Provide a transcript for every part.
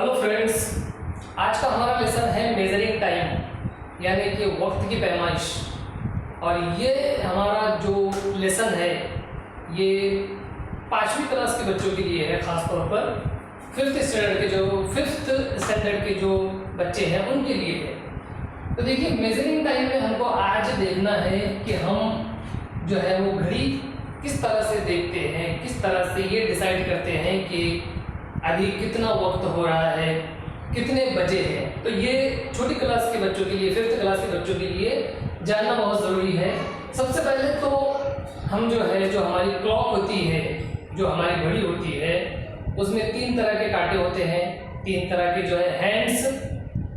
Hello friends, आज का हमारा लेसन है मेजरिंग टाइम यानी कि वक्त की पैमाइश। और ये हमारा जो लेसन है ये 5वीं क्लास के बच्चों के लिए है, ख़ास तौर पर फिफ्थ स्टैंडर्ड के जो बच्चे हैं उनके लिए है। तो देखिए, मेजरिंग टाइम में हमको आज देखना है कि हम जो है वो घड़ी किस तरह से देखते हैं, किस तरह से ये डिसाइड करते हैं कि अभी कितना वक्त हो रहा है, कितने बजे हैं। तो ये छोटी क्लास के बच्चों के लिए, 5th क्लास के बच्चों के लिए जानना बहुत ज़रूरी है। सबसे पहले तो हम जो हमारी क्लॉक होती है, जो हमारी घड़ी होती है, उसमें 3 तरह के कांटे होते हैं, 3 तरह के जो है हैंड्स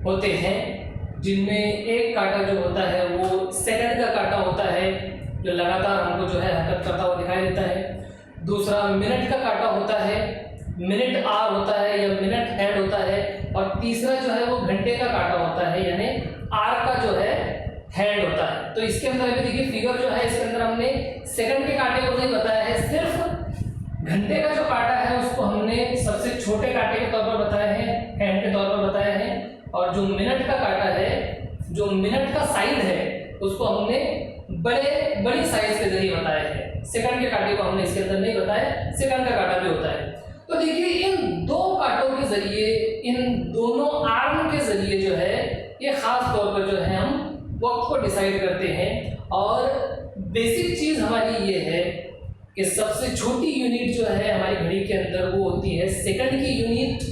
होते हैं, जिनमें एक कांटा जो होता है वो सेकंड का कांटा होता है, जो लगातार हमको जो है हरकत करता हुआ दिखाई देता है। दूसरा मिनट का कांटा होता है, मिनट आर होता है या मिनट हैंड होता है। और तीसरा जो है वो घंटे का कांटा होता है, यानी आर का जो है हैंड होता है। तो इसके अंदर अभी देखिए फिगर जो है, इसके अंदर हमने सेकंड के कांटे को नहीं बताया है, सिर्फ घंटे का जो कांटा है उसको हमने सबसे छोटे कांटे के तौर पर बताया है, हैंड के तौर पर बताया है। और जो मिनट का कांटा है, जो मिनट का साइज है, उसको हमने बड़ी साइज के जरिए बताया है। सेकंड के कांटे को हमने इसके अंदर नहीं बताया, सेकंड का कांटा भी होता है। तो देखिए, इन 2 कांटों के जरिए, इन दोनों आर्म के जरिए जो है ये खास तौर पर जो है हम वक्त को डिसाइड करते हैं। और बेसिक चीज हमारी ये है कि सबसे छोटी यूनिट जो है हमारी घड़ी के अंदर वो होती है सेकंड की यूनिट,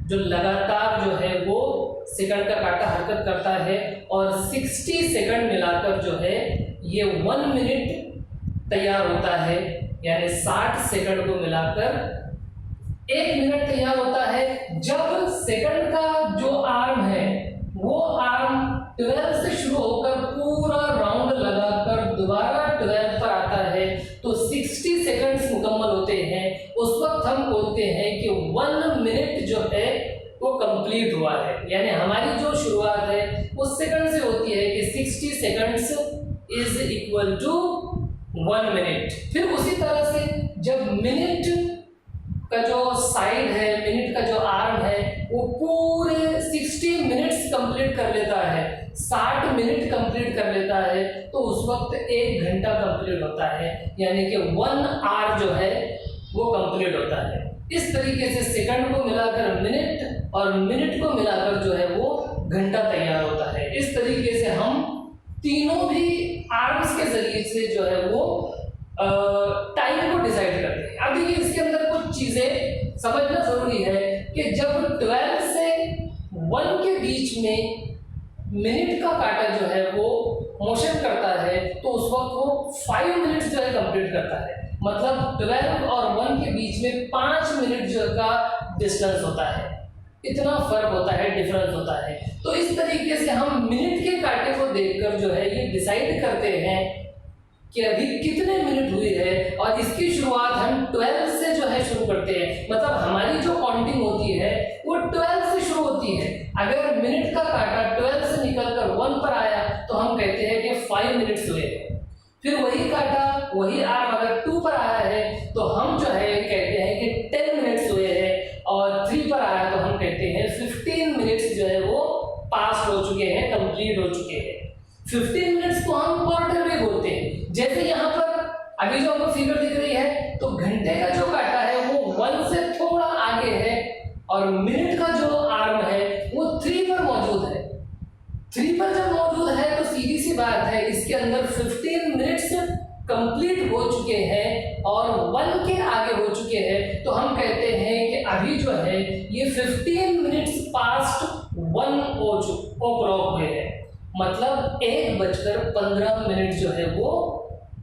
जो लगातार जो है वो सेकंड का कांटा हरकत करता है। और 60 सेकंड मिलाकर जो है ये 1 मिनट तैयार होता है, यानी 60 सेकंड को मिलाकर 1 मिनट तैयार होता है। जब सेकंड का जो आर्म है वो आर्म 12 से शुरू होकर पूरा राउंड लगाकर दोबारा 12 पर आता है, तो 60 सेकंड्स मुकम्मल होते हैं। उस वक्त हम बोलते हैं कि 1 मिनट जो है वो कंप्लीट हुआ है, यानी हमारी जो शुरुआत है उस सेकंड से होती है कि 60 seconds is equal to 1 minute. फिर उसी तरह से जब मिनट का जो साइड है, मिनट का जो आर्म है, वो पूरे 60 मिनट्स कंप्लीट कर लेता है, 60 मिनट कंप्लीट कर लेता है, तो उस वक्त 1 घंटा कंप्लीट होता है, यानी कि 1 आवर जो है वो कंप्लीट होता है। इस तरीके से सेकंड को मिलाकर मिनट और मिनट को मिलाकर जो है वो घंटा तैयार होता है। इस तरीके से हम तीनों भी आर्म्स के जरिए से जो है वो टाइम को डिसाइड करते हैं। अब देखिए, इसके अंदर कुछ चीजें समझना जरूरी है कि जब 12 से 1 के बीच में मिनट का कांटा जो है वो मोशन करता है, तो उस वक्त वो 5 मिनट जो है कंप्लीट करता है। मतलब 12 और 1 के बीच में 5 मिनट जो का डिस्टेंस होता है, इतना फर्क होता है, डिफरेंस होता है। तो इस तरीके से हम मिनट के कांटे को देखकर जो है ये डिसाइड करते हैं कि अभी कितने मिनट हुए हैं। और इसकी शुरुआत हम 12 से जो है शुरू करते हैं, मतलब हमारी जो काउंटिंग होती है वो 12 से शुरू होती है। अगर मिनट का कांटा 12 से निकलकर 1 पर आया तो हम कहते हैं कि 5 मिनट्स हुए हैं। फिर वही कांटा, वही आर्म अगर 2 पर आया है तो हम जो है कहते हैं कि 10 मिनट्स हुए हैं। और 3 पर आया तो हम कहते हैं 15 मिनट्स जो है वो पास हो चुके हैं, कंप्लीट हो चुके हैं। 15 मिनट्स को हम क्वार्टर में बोलते हैं। जैसे यहाँ पर अभी जो हमको फिगर दिख रही है, तो घंटे का जो कांटा है वो 1 से थोड़ा आगे है और मिनट का जो आर्म है वो 3 पर मौजूद है। 3 पर जब मौजूद है तो सीधी सी बात है, इसके अंदर 15 मिनट्स कंप्लीट हो चुके हैं और 1 के आगे हो चुके हैं। तो हम कहते हैं कि अभी जो है ये 15 मिनट्स पास्ट 1 o'clock हुए हैं, मतलब 1:15 जो है वो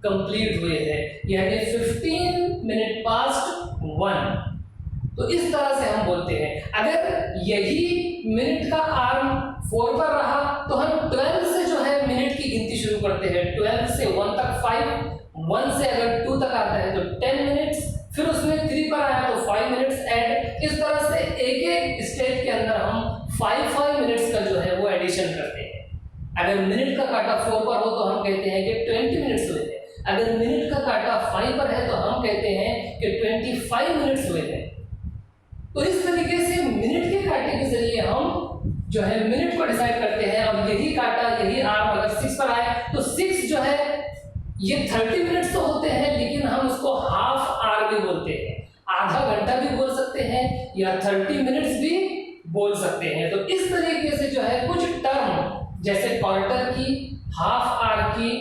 कंप्लीट हुए हैं, यानी 15 मिनट पास्ट 1। तो इस तरह से हम बोलते हैं। अगर यही मिनट का आर्म 4 पर रहा तो हम 12 से जो है मिनट की गिनती शुरू करते हैं। 12 से 1 तक 5, 1 से अगर 2 तक आता है तो 10 मिनट्स, फिर उसमें 3 पर आया तो 5 मिनट्स ऐड। इस तरह से एक स्टेप के अंदर हम 5 मिनट्स का जो है वो एडिशन करते हैं। अगर मिनट का कांटा 4 पर हो तो हम कहते हैं कि 20 मिनट्स हुए हैं। अगर मिनट का कांटा 5 पर है तो हम कहते हैं कि 25 मिनट्स हुए हैं। तो इस तरीके से मिनट के कांटे के जरिए हम जो है मिनट को डिसाइड करते हैं। और यही कांटा, यही आर्म अगर 6 पर आए तो 6 जो है ये 30 मिनट्स तो होते हैं, लेकिन हम उसको हाफ आवर भी बोलते हैं, आधा घंटा भी बोल सकते हैं या 30 मिनट्स भी बोल सकते हैं। तो इस तरीके से जो है कुछ टर्म जैसे क्वार्टर की, हाफ आवर की,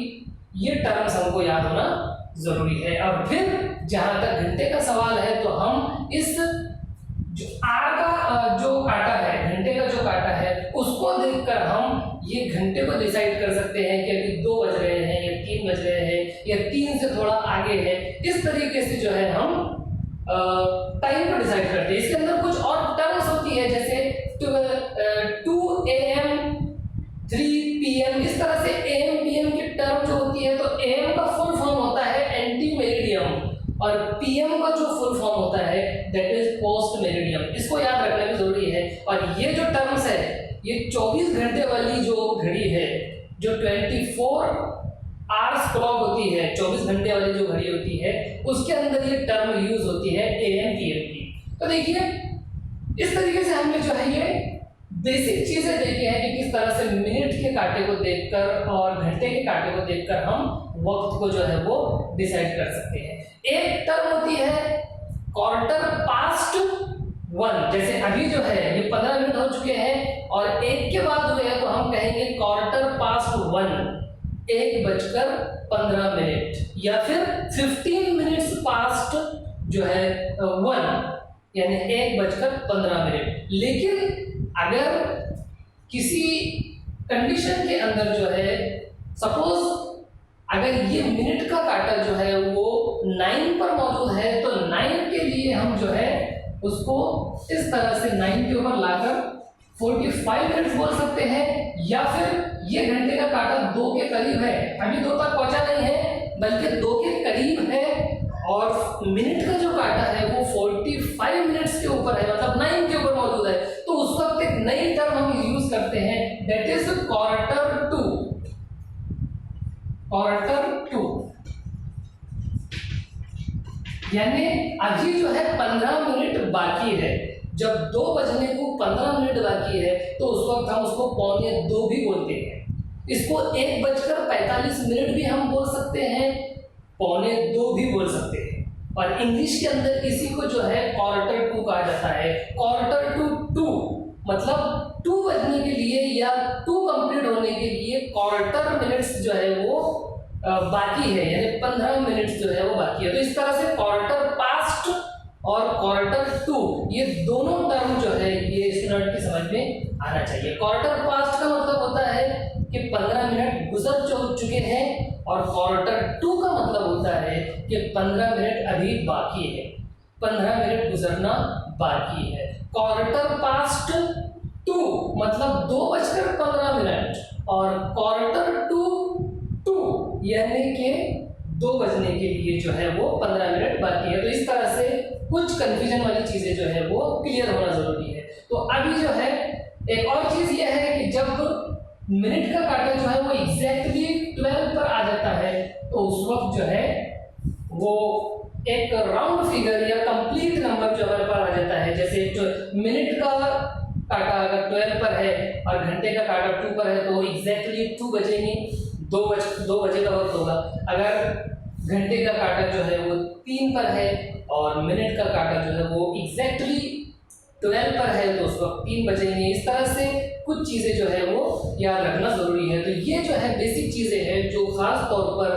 ये टर्म्स हमको याद होना जरूरी है। और फिर जहां तक घंटे का सवाल है तो हम इस जो आर का जो कांटा है, घंटे का जो कांटा है, उसको देखकर हम ये घंटे को डिसाइड कर सकते हैं कि अभी 2 बज रहे हैं या 3 बज रहे हैं या 3 से थोड़ा आगे है। इस तरीके से जो है हम टाइम को डिसाइड करते हैं। इसके अंदर कुछ और टर्म्स होती है जैसे 2 AM 3 PM, इस तरह से AM PM की टर्म जो होती है, तो AM का फुल फॉर्म होता है एंटी मेरिडियम और PM का जो फुल फॉर्म होता है दैट इज पोस्ट मेरिडियम। इसको याद रखना भी जरूरी है। और ये जो टर्म्स है, ये 24 घंटे वाली जो घड़ी है, जो 24 आवर्स क्लॉक होती है, 24 घंटे वाली जो घड़ी होती है, उसके अंदर ये टर्म यूज होती है AM PM की। तो देखिए इस तरीके से हमने जो है ये बेसिक चीजें देखी है कि किस तरह से मिनट के कांटे को देखकर और घंटे के कांटे को देखकर हम वक्त को जो है वो डिसाइड कर सकते हैं। एक टर्म होती है क्वार्टर पास्ट 1, जैसे अभी जो है ये 15 मिनट हो चुके हैं और 1 के बाद हुए हैं तो हम कहेंगे क्वार्टर पास्ट 1, 1:15 या फिर 15 मिनट्स पास्ट जो है 1, यानी 1:15। लेकिन अगर किसी कंडीशन के अंदर जो है, सपोज अगर ये मिनट का कांटा जो है वो 9 पर मौजूद है तो 9 के लिए हम जो है उसको इस तरह से 9 के ऊपर लाकर 45 मिनट्स बोल सकते हैं। या फिर ये घंटे का कांटा 2 के करीब है, अभी 2 तक पहुंचा नहीं है बल्कि 2 के करीब है, और मिनट का जो कांटा है वो 45 मिनट्स के ऊपर है, मतलब 9 के ऊपर मौजूद है, तो उस वक्त एक नई टर्म हम यूज करते हैं that is quarter to. Quarter to यानी अभी जो है 15 मिनट बाकी है। जब 2 बजने को 15 मिनट बाकी है तो उस वक्त हम उसको 1:45 भी बोलते हैं। इसको 1:45 भी हम बोल सकते हैं, 1:45 भी बोल सकते हैं। और इंग्लिश के अंदर इसी को जो है क्वार्टर टू कहा जाता है। क्वार्टर टू 2 मतलब 2 बजने के लिए या 2 कंप्लीट होने के लिए क्वार्टर मिनट्स जो है वो बाकी है, यानी 15 मिनट्स जो है वो बाकी है। तो इस तरह से क्वार्टर पास्ट और क्वार्टर टू ये दोनों टर्म जो है ये स्टूडेंट की समझ में आना चाहिए। क्वार्टर पास्ट का मतलब होता है कि 15 मिनट गुजर चुके हैं और क्वार्टर टू का मतलब होता है कि 15 मिनट अभी बाकी है, 15 मिनट गुजरना बाकी है। क्वार्टर पास्ट 2 मतलब 2:15 और क्वार्टर टू 2 यानी कि 2 बजने के लिए जो है वो 15 मिनट बाकी है। तो इस तरह से कुछ कंफ्यूजन वाली चीजें जो है वो क्लियर होना जरूरी है। तो अभी जो है एक और चीज ये है कि जब मिनट का कांटा जो है वो एग्जैक्टली 12 पर आ जाता है तो उस वक्त जो है वो एक राउंड फिगर या कंप्लीट नंबर जो हमारे पास आ जाता है। जैसे जो मिनट का कांटा अगर 12 पर है और घंटे का कांटा 2 पर है तो वो एग्जैक्टली 2 बजेंगे, 2 बजे का वक्त होगा। अगर घंटे का कांटा जो है वो 3 पर है और मिनट का कांटा जो है वो एग्जैक्टली 12 पर है तो उस वक्त 3 बजेंगे। इस तरह से कुछ चीज़ें जो है वो याद रखना ज़रूरी है। तो ये जो है बेसिक चीज़ें हैं जो ख़ास तौर पर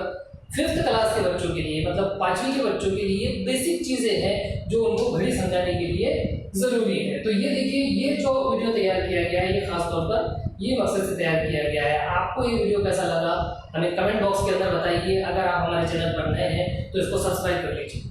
5th क्लास के बच्चों के लिए, मतलब 5वीं के बच्चों के लिए बेसिक चीज़ें हैं जो उनको घड़ी समझाने के लिए ज़रूरी है। तो ये देखिए, ये जो वीडियो तैयार किया गया है ये खास तौर पर ये मकसद से तैयार किया गया है। आपको ये वीडियो कैसा लगा हमें कमेंट बॉक्स के अंदर बताइए। अगर आप हमारे चैनल पर नए हैं तो इसको सब्सक्राइब कर लीजिए।